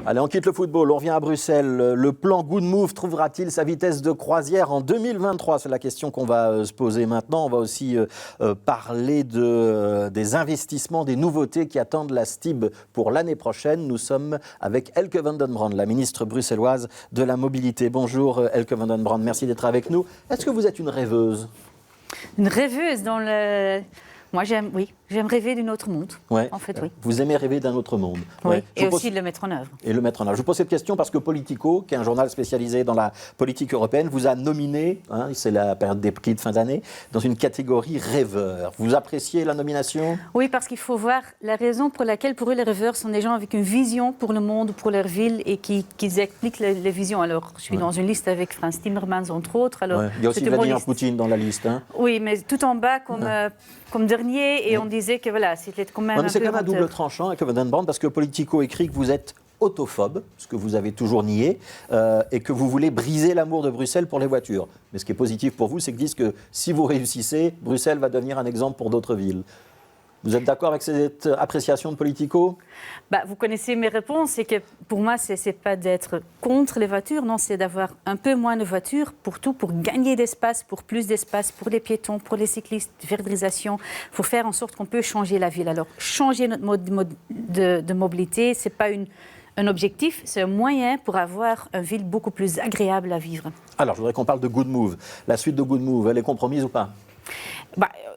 Allez, on quitte le football, on revient à Bruxelles. Le plan Good Move trouvera-t-il sa vitesse de croisière en 2023 ? C'est la question qu'on va se poser maintenant. On va aussi parler des investissements, des nouveautés qui attendent la STIB pour l'année prochaine. Nous sommes avec Elke van den Brand, la ministre bruxelloise de la mobilité. Bonjour Elke van den Brand, merci d'être avec nous. Est-ce que vous êtes une rêveuse ? Une rêveuse dans le... Moi, j'aime rêver d'un autre monde. Ouais. En fait, oui. Vous aimez rêver d'un autre monde. Oui, Ouais. et aussi de le mettre en œuvre. Et le mettre en œuvre. Je vous pose cette question parce que Politico, qui est un journal spécialisé dans la politique européenne, vous a nominé, c'est la période des prix de fin d'année, dans une catégorie rêveur. Vous appréciez la nomination ? Oui, parce qu'il faut voir la raison pour laquelle, pour eux, les rêveurs sont des gens avec une vision pour le monde, pour leur ville, et qui expliquent les visions. Alors, je suis dans une liste avec Frans Timmermans, entre autres. Alors, Il y a aussi Vladimir Poutine dans la liste. Oui, mais tout en bas, comme dernier, et on disait que voilà, c'était quand même c'est quand même un double tranchant avec Van den Brand, parce que Politico écrit que vous êtes autophobe, ce que vous avez toujours nié, et que vous voulez briser l'amour de Bruxelles pour les voitures. Mais ce qui est positif pour vous, c'est qu'ils disent que si vous réussissez, Bruxelles va devenir un exemple pour d'autres villes. Vous êtes d'accord avec cette appréciation de Politico ? Vous connaissez mes réponses, c'est que pour moi, ce n'est pas d'être contre les voitures, non, c'est d'avoir un peu moins de voitures pour tout, pour gagner d'espace, pour plus d'espace, pour les piétons, pour les cyclistes, verdisation, pour faire en sorte qu'on peut changer la ville. Alors, changer notre mode de mobilité, ce n'est pas un objectif, c'est un moyen pour avoir une ville beaucoup plus agréable à vivre. Alors, je voudrais qu'on parle de Good Move. La suite de Good Move, elle est compromise ou pas ?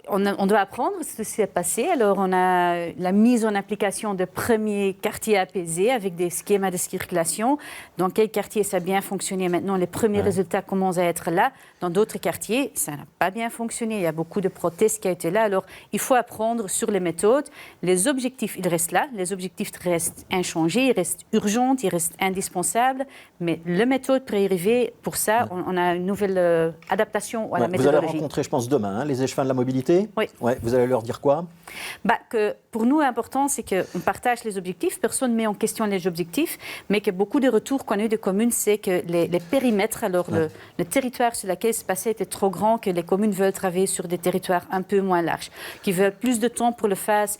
On doit apprendre ce qui s'est passé. Alors, on a la mise en application de premiers quartiers apaisés avec des schémas de circulation. Dans quel quartier ça a bien fonctionné maintenant? Les premiers résultats commencent à être là. Dans d'autres quartiers, ça n'a pas bien fonctionné. Il y a beaucoup de protestes qui ont été là. Alors, il faut apprendre sur les méthodes. Les objectifs, ils restent là. Les objectifs restent inchangés, ils restent urgents, ils restent indispensables. Mais la méthode pour y arriver, pour ça, on a une nouvelle adaptation à la méthodologie. Vous allez rencontrer, je pense, demain, les échevins de la mobilité. Oui. Ouais, vous allez leur dire quoi ? Que pour nous, l'important, c'est qu'on partage les objectifs. Personne ne met en question les objectifs, mais que beaucoup de retours qu'on a eu des communes, c'est que les périmètres, alors le territoire sur lequel se passait était trop grand, que les communes veulent travailler sur des territoires un peu moins larges, qui veulent plus de temps pour le phase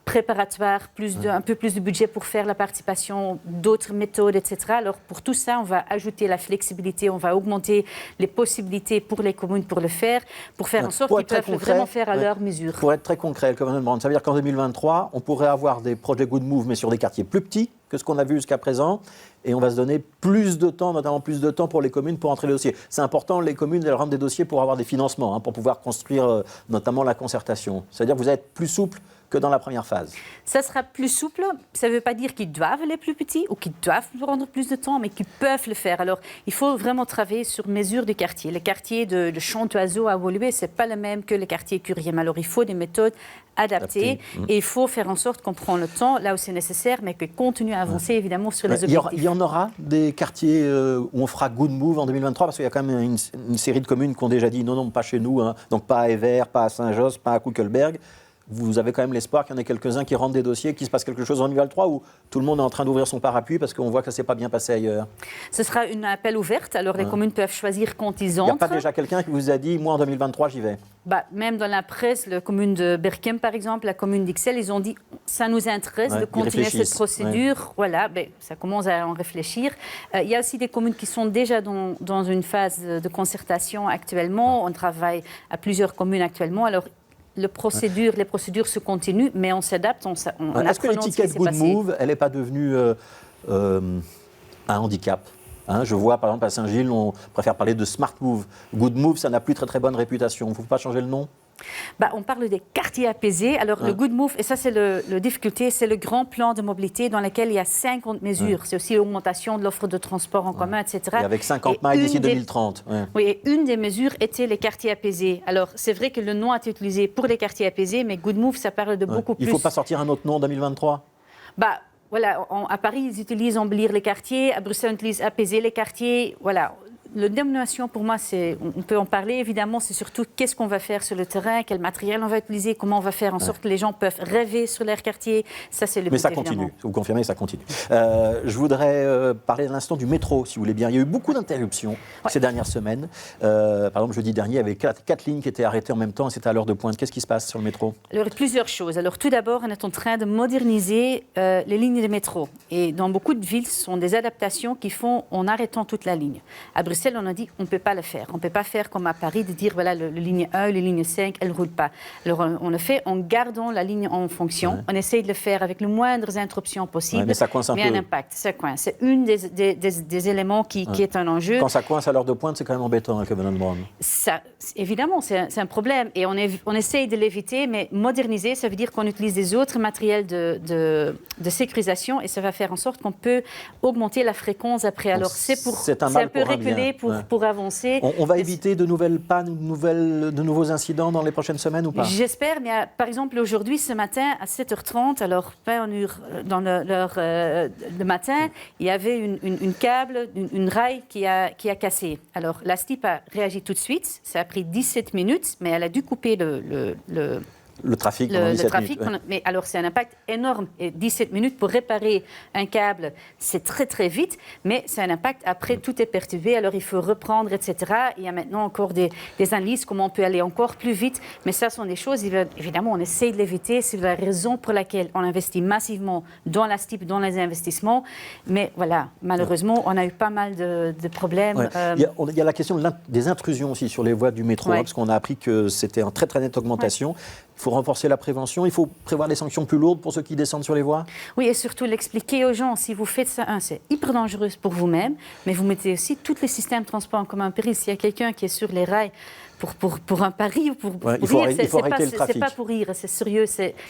préparatoire, un peu plus de budget pour faire la participation, d'autres méthodes, etc. Alors, pour tout ça, on va ajouter la flexibilité, on va augmenter les possibilités pour les communes pour le faire, pour faire en sorte qu'ils peuvent vraiment faire à leur mesure. Pour être très concret, ça veut dire qu'en 2023, on pourrait avoir des projets Good Move, mais sur des quartiers plus petits que ce qu'on a vu jusqu'à présent, et on va se donner plus de temps, notamment plus de temps pour les communes pour entrer les dossiers. C'est important, les communes, elles rentrent des dossiers pour avoir des financements, pour pouvoir construire notamment la concertation. C'est-à-dire que vous êtes plus souple que dans la première phase. Ça sera plus souple. Ça ne veut pas dire qu'ils doivent les plus petits ou qu'ils doivent prendre plus de temps, mais qu'ils peuvent le faire. Alors, il faut vraiment travailler sur mesure du quartier. Le quartier de Chantoiseau à Woluwe, ce n'est pas le même que le quartier Curiem. Alors, il faut des méthodes adaptées et il faut faire en sorte qu'on prend le temps là où c'est nécessaire, mais qu'on continue à avancer évidemment sur les objectifs. Il y en aura des quartiers où on fera Good Move en 2023, parce qu'il y a quand même une série de communes qui ont déjà dit non, pas chez nous, donc pas à Evere, pas à Saint-Josse, pas à Kuckelberg. Vous avez quand même l'espoir qu'il y en ait quelques-uns qui rentrent des dossiers, qu'il se passe quelque chose en 2023 où tout le monde est en train d'ouvrir son parapluie parce qu'on voit que ça ne s'est pas bien passé ailleurs. Ce sera une appel ouverte, alors les communes peuvent choisir quand ils entrent. Il n'y a pas déjà quelqu'un qui vous a dit « moi en 2023 j'y vais » ? Même dans la presse, la commune de Berchem par exemple, la commune d'Ixelles, ils ont dit « ça nous intéresse de continuer cette procédure ». Voilà, ça commence à en réfléchir. Il y a aussi des communes qui sont déjà dans une phase de concertation actuellement. On travaille à plusieurs communes actuellement. Alors, les procédures se continuent, mais on s'adapte, on Est-ce que l'étiquette Good Move, elle n'est pas devenue un handicap ? Je vois, par exemple, à Saint-Gilles, on préfère parler de Smart Move. Good Move, ça n'a plus très bonne réputation. Il ne faut pas changer le nom ? On parle des quartiers apaisés. Alors, le Good Move, et ça, c'est la difficulté, c'est le grand plan de mobilité dans lequel il y a 50 mesures. C'est aussi l'augmentation de l'offre de transport en commun, etc. Et avec 50 miles d'ici 2030. Oui, et une des mesures était les quartiers apaisés. Alors, c'est vrai que le nom a été utilisé pour les quartiers apaisés, mais Good Move, ça parle de beaucoup plus. Il ne faut pas sortir un autre nom en 2023 ? Voilà, à Paris, ils utilisent embellir les quartiers, à Bruxelles, ils utilisent apaiser les quartiers. Voilà. la dénomination, pour moi, on peut en parler, évidemment, c'est surtout qu'est-ce qu'on va faire sur le terrain, quel matériel on va utiliser, comment on va faire en sorte que les gens peuvent rêver sur leur quartier. Ça, c'est le but, Mais ça évidemment. continue, vous confirmez, ça continue. Je voudrais parler à l'instant du métro, si vous voulez bien. Il y a eu beaucoup d'interruptions ces dernières semaines. Par exemple, jeudi dernier, il y avait 4 lignes qui étaient arrêtées en même temps et c'était à l'heure de pointe. Qu'est-ce qui se passe sur le métro? Alors, il y a plusieurs choses. Alors, tout d'abord, on est en train de moderniser les lignes de métro. Et dans beaucoup de villes, ce sont des adaptations qui font en arrêtant toute la ligne. À Bruxelles, on a dit on ne peut pas le faire. On ne peut pas faire comme à Paris, de dire voilà, la ligne 1, la ligne 5, elle ne roule pas. Alors, on le fait en gardant la ligne en fonction. Ouais. On essaye de le faire avec le moindre interruption possible. Ouais, mais ça coince un peu. Un impact, ça coince. C'est une des éléments qui est un enjeu. Quand ça coince à l'heure de pointe, c'est quand même embêtant, hein, Covenant Brown. Ça, évidemment, c'est un problème. Et on essaye de l'éviter, mais moderniser, ça veut dire qu'on utilise des autres matériels de sécurisation et ça va faire en sorte qu'on peut augmenter la fréquence après. Alors, c'est un peu reculer pour avancer. On va éviter de nouvelles pannes, de nouveaux incidents dans les prochaines semaines ou pas? J'espère, mais par exemple, aujourd'hui, ce matin, à 7h30, alors dans l'heure de matin, il y avait une câble, une rail qui a cassé. Alors, la STIP a réagi tout de suite. Ça a pris 17 minutes, mais elle a dû couper le trafic, mais alors c'est un impact énorme. Et 17 minutes pour réparer un câble, c'est très très vite, mais c'est un impact. Après, tout est perturbé, alors il faut reprendre, etc. Il y a maintenant encore des analyses, comment on peut aller encore plus vite. Mais ça sont des choses, évidemment, on essaye de l'éviter. C'est la raison pour laquelle on investit massivement dans la STIP, dans les investissements. Mais voilà, malheureusement, on a eu pas mal de problèmes. Ouais. Il y a la question des intrusions aussi sur les voies du métro, parce qu'on a appris que c'était en très très nette augmentation. Il faut renforcer la prévention, il faut prévoir des sanctions plus lourdes pour ceux qui descendent sur les voies. Oui, et surtout l'expliquer aux gens. Si vous faites ça, c'est hyper dangereux pour vous-même, mais vous mettez aussi tous les systèmes de transport en commun en péril. S'il y a quelqu'un qui est sur les rails pour un pari ou pour rire, c'est pas pour rire, c'est sérieux.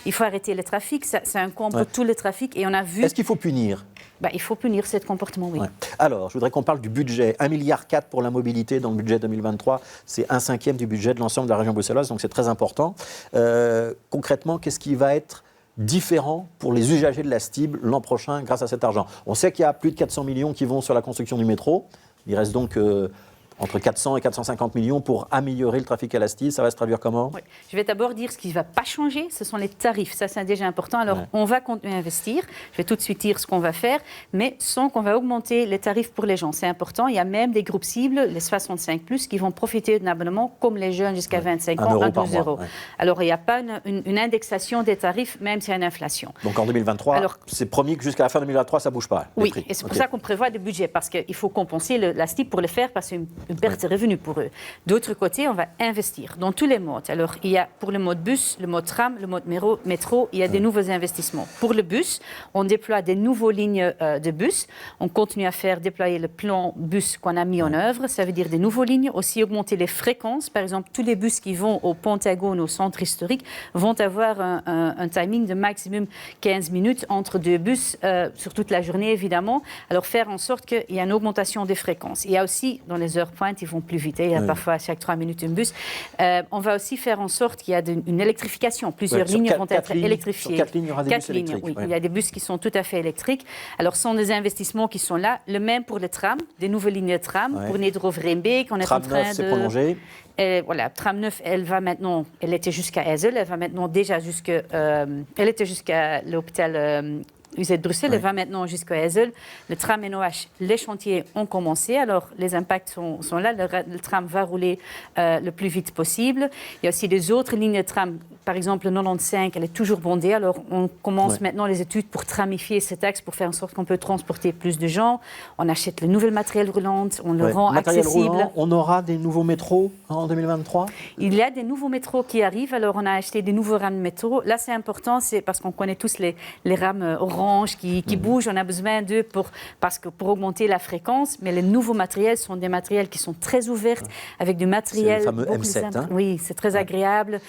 Il faut arrêter le trafic, c'est un combo tout le trafic. Et on a vu... Est-ce qu'il faut punir ? Il faut punir ce comportement, oui. Ouais. Alors, je voudrais qu'on parle du budget. 1,4 milliard pour la mobilité dans le budget 2023. C'est 1/5 du budget de l'ensemble de la région bruxelloise, donc c'est très important. Concrètement, qu'est-ce qui va être différent pour les usagers de la STIB l'an prochain grâce à cet argent? On sait qu'il y a plus de 400 millions qui vont sur la construction du métro. Il reste donc... entre 400 et 450 millions pour améliorer le trafic à la STIB. Ça va se traduire comment? Oui. Je vais d'abord dire ce qui ne va pas changer, ce sont les tarifs. Ça, c'est déjà important. Alors, on va continuer à investir. Je vais tout de suite dire ce qu'on va faire, mais sans qu'on va augmenter les tarifs pour les gens. C'est important. Il y a même des groupes cibles, les 65+, qui vont profiter d'un abonnement, comme les jeunes jusqu'à 25 ans, à 12 euros. Alors, il n'y a pas une indexation des tarifs, même s'il y a une inflation. Donc, en 2023, c'est promis que jusqu'à la fin 2023, ça ne bouge pas. Oui, et c'est pour ça qu'on prévoit des budgets, parce qu'il faut compenser la STIB pour le faire, parce que une perte de revenus pour eux. D'autre côté, on va investir dans tous les modes. Alors, il y a pour le mode bus, le mode tram, le mode métro, il y a des nouveaux investissements. Pour le bus, on déploie des nouvelles lignes de bus. On continue à déployer le plan bus qu'on a mis en œuvre. Ça veut dire des nouvelles lignes. Aussi augmenter les fréquences. Par exemple, tous les bus qui vont au Pentagone, au centre historique, vont avoir un timing de maximum 15 minutes entre deux bus sur toute la journée, évidemment. Alors, faire en sorte qu'il y ait une augmentation des fréquences. Il y a aussi, dans les heures pointes, ils vont plus vite. Il y a parfois chaque 3 minutes un bus. On va aussi faire en sorte qu'il y a une électrification. Plusieurs lignes vont être électrifiées. Sur 4 lignes, il y aura des bus électriques. Oui. Il y a des bus qui sont tout à fait électriques. Alors, ce sont des investissements qui sont là. Le même pour le tram, des nouvelles lignes de tram. Pour Nederhof-Rembeek, on est en train de... c'est prolongé. Voilà, tram 9, elle était jusqu'à Ezel. Elle va maintenant déjà elle était jusqu'à l'hôpital... UZ Bruxelles, elle va maintenant jusqu'à Ezel. Le tram NOH, les chantiers ont commencé, alors les impacts sont là. Le tram va rouler le plus vite possible. Il y a aussi des autres lignes de tram, par exemple le 95, elle est toujours bondée. Alors on commence maintenant les études pour tramifier cet axe, pour faire en sorte qu'on peut transporter plus de gens. On achète le nouvel matériel roulant, on le rend accessible. Roulant, on aura des nouveaux métros en 2023? Il y a des nouveaux métros qui arrivent, alors on a acheté des nouveaux rames de métro. Là c'est important, c'est parce qu'on connaît tous les rames orange qui bougent, on a besoin d'eux pour augmenter la fréquence, mais les nouveaux matériels sont des matériels qui sont très ouverts, avec du matériel... C'est le fameux M7. Oui, c'est très agréable,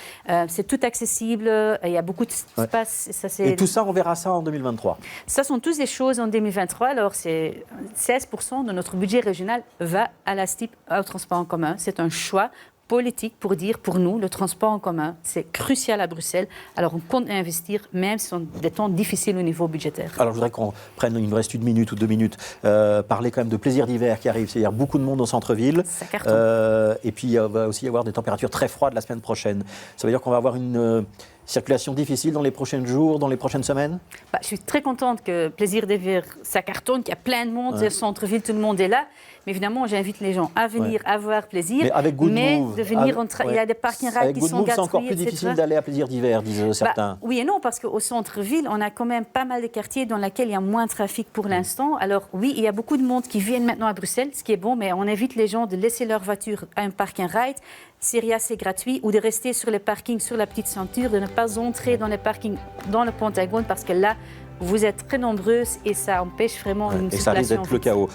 c'est tout accessible, il y a beaucoup d'espace. Et tout ça, on verra ça en 2023? Ça sont tous des choses en 2023, alors c'est 16% de notre budget régional va à la STIP, au transport en commun. C'est un choix politique pour dire, pour nous, le transport en commun, c'est crucial à Bruxelles. Alors on compte investir, même si ce sont des temps difficiles au niveau budgétaire. Alors je voudrais qu'on prenne, il nous reste 1 minute ou 2 minutes, parler quand même de plaisir d'hiver qui arrive. C'est-à-dire beaucoup de monde au centre-ville. Ça cartonne. Et puis il va aussi y avoir des températures très froides la semaine prochaine. Ça veut dire qu'on va avoir une circulation difficile dans les prochains jours, dans les prochaines semaines? Je suis très contente que Plaisir d'hiver, ça cartonne, qu'il y a plein de monde, le centre-ville, tout le monde est là. Mais évidemment, j'invite les gens à venir avoir plaisir. Mais avec Good Move, il y a des parking rides qui sont gratuits, c'est encore plus difficile d'aller à Plaisir d'hiver, disent certains. Oui et non, parce qu'au centre-ville, on a quand même pas mal de quartiers dans lesquels il y a moins de trafic pour l'instant. Alors oui, il y a beaucoup de monde qui viennent maintenant à Bruxelles, ce qui est bon, mais on invite les gens de laisser leur voiture à un parking ride. Syria, c'est gratuit, ou de rester sur les parkings, sur la petite ceinture, de ne pas entrer dans les parkings, dans le Pentagone, parce que là, vous êtes très nombreuses et ça empêche vraiment une circulation. Et ça risque d'être le chaos.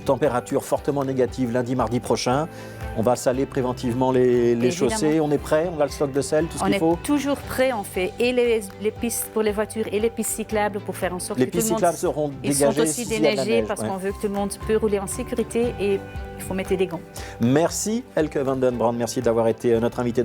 Température fortement négative lundi, mardi prochain. On va saler préventivement les chaussées. On est prêt? On a le stock de sel, tout ce qu'il faut? On est toujours prêt. On fait et les pistes pour les voitures et les pistes cyclables pour faire en sorte que tout le monde... Les pistes cyclables seront dégagées. Ils sont aussi déneigées parce qu'on veut que tout le monde peut rouler en sécurité et il faut mettre des gants. Merci Elke van den Brand. Merci d'avoir été notre invité.